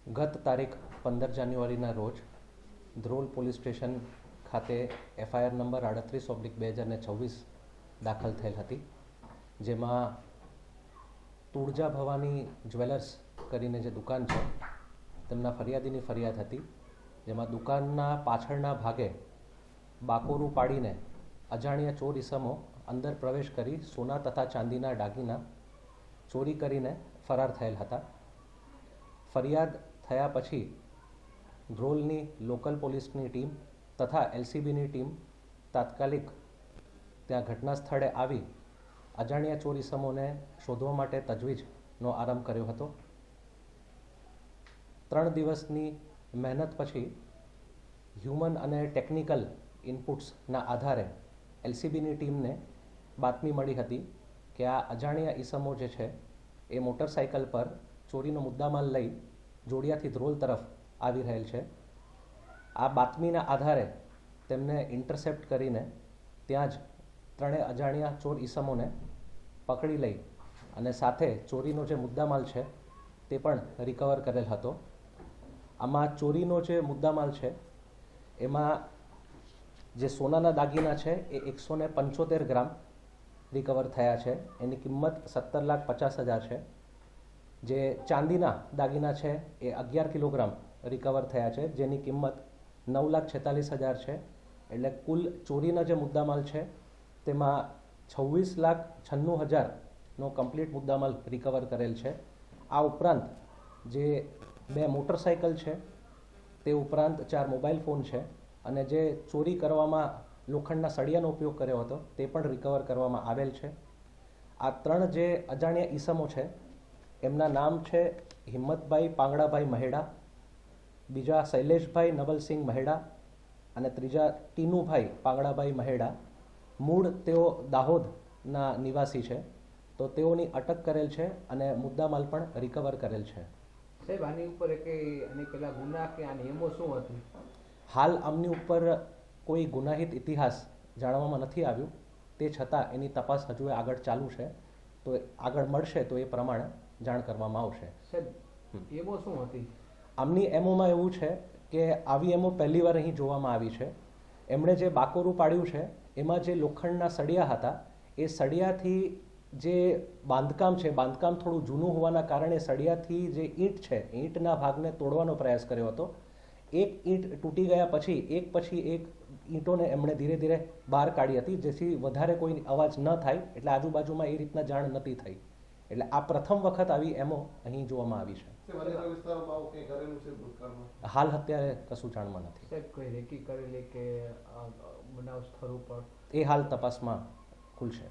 ગત તારીખ 15 જાન્યુઆરીના રોજ ધ્રોલ પોલીસ સ્ટેશન ખાતે FIR નંબર 38/2026 દાખલ થયેલ હતી, જેમાં તુળજા ભવાની જ્વેલર્સ કરીને જે દુકાન છે તેમના ફરિયાદીની ફરિયાદ હતી, જેમાં દુકાનના પાછળના ભાગે બાકોરું પાડીને અજાણ્યા ચોર ઈસમો અંદર પ્રવેશ કરી સોના તથા ચાંદીના દાગીના ચોરી કરીને ફરાર થયેલ હતા. ફરિયાદ થયા પછી ધ્રોલની લોકલ પોલીસની ટીમ તથા LCBની ટીમ તાત્કાલિક ત્યાં ઘટના સ્થળે આવી અજાણ્યા ચોર ઈસમોને શોધવા માટે તજવીજનો આરંભ કર્યો હતો. 3 દિવસની મહેનત પછી હ્યુમન અને ટેકનિકલ ઇનપુટ્સના આધારે LCBની ટીમને બાતમી મળી હતી કે આ અજાણ્યા ઈસમો જે છે એ મોટરસાઇકલ પર ચોરીનો મુદ્દામાલ લઈ જોડિયાથી ધ્રોલ તરફ આવી રહેલ છે. આ બાતમીના આધારે તેમને ઇન્ટરસેપ્ટ કરીને ત્યાં જ ત્રણેય અજાણ્યા ચોર ઈસમોને પકડી લઈ અને સાથે ચોરીનો જે મુદ્દામાલ છે તે પણ રિકવર કરેલ હતો. આમાં ચોરીનો જે મુદ્દામાલ છે એમાં જે સોનાના દાગીના છે એ 175 ગ્રામ રિકવર થયા છે, એની કિંમત 17,50,000 છે. જે ચાંદીના દાગીના છે એ 11 કિલોગ્રામ રિકવર થયા છે, જેની કિંમત 9,46,000 છે. એટલે કુલ ચોરીના જે મુદ્દામાલ છે તેમાં 26,96,000નો કમ્પ્લીટ મુદ્દામાલ રિકવર કરેલ છે. આ ઉપરાંત જે 2 મોટરસાઇકલ છે તે ઉપરાંત 4 મોબાઈલ ફોન છે અને જે ચોરી કરવામાં લોખંડના સળિયાનો ઉપયોગ કર્યો હતો તે પણ રિકવર કરવામાં આવેલ છે. આ 3 જે અજાણ્યા ઈસમો છે એમના નામ છે હિંમતભાઈ પાંગડાભાઈ મહેડા, બીજા શૈલેષભાઈ નવલસિંહ મહેડા અને ત્રીજા ટીનુભાઈ પાંગડાભાઈ મહેડા. મૂળ તેઓ દાહોદના નિવાસી છે, તો તેઓની અટક કરેલ છે અને મુદ્દામાલ પણ રિકવર કરેલ છે. સાહેબ, આની ઉપર આની પેલા ગુના કે આ નિયમો શું હતી? હાલ આમની ઉપર કોઈ ગુનાહિત ઇતિહાસ જાણવામાં નથી આવ્યું, તે છતાં એની તપાસ હજુ આગળ ચાલુ છે, તો આગળ મળશે તો એ પ્રમાણે જાણ કરવામાં આવશે. સાહેબ, એમો શું હતી? આમની એમોમાં એવું છે કે આવી એમો પહેલી વાર અહીં જોવામાં આવી છે. એમણે જે બાકોરું પાડ્યું છે એમાં જે લોખંડના સળિયા હતા એ સળિયાથી જે બાંધકામ છે, બાંધકામ થોડું જૂનું હોવાના કારણે સળિયાથી જે ઈંટ છે ઈંટના ભાગને તોડવાનો પ્રયાસ કર્યો હતો. એક ઈંટ તૂટી ગયા પછી એક ઈંટોને એમણે ધીરે ધીરે બહાર કાઢી હતી, જેથી વધારે કોઈ અવાજ ન થાય, એટલે આજુબાજુમાં એ રીતના જાણ નથી થઈ. એટલે આ પ્રથમ વખત આવી એમો અહીં જોવામાં આવી છે. હાલ અત્યારે કશું જાણમાં નથી. સાહેબ, કોઈ રેકી કરેલી કે બનાવ સ્થળ ઉપર એ હાલ તપાસમાં ખુલશે.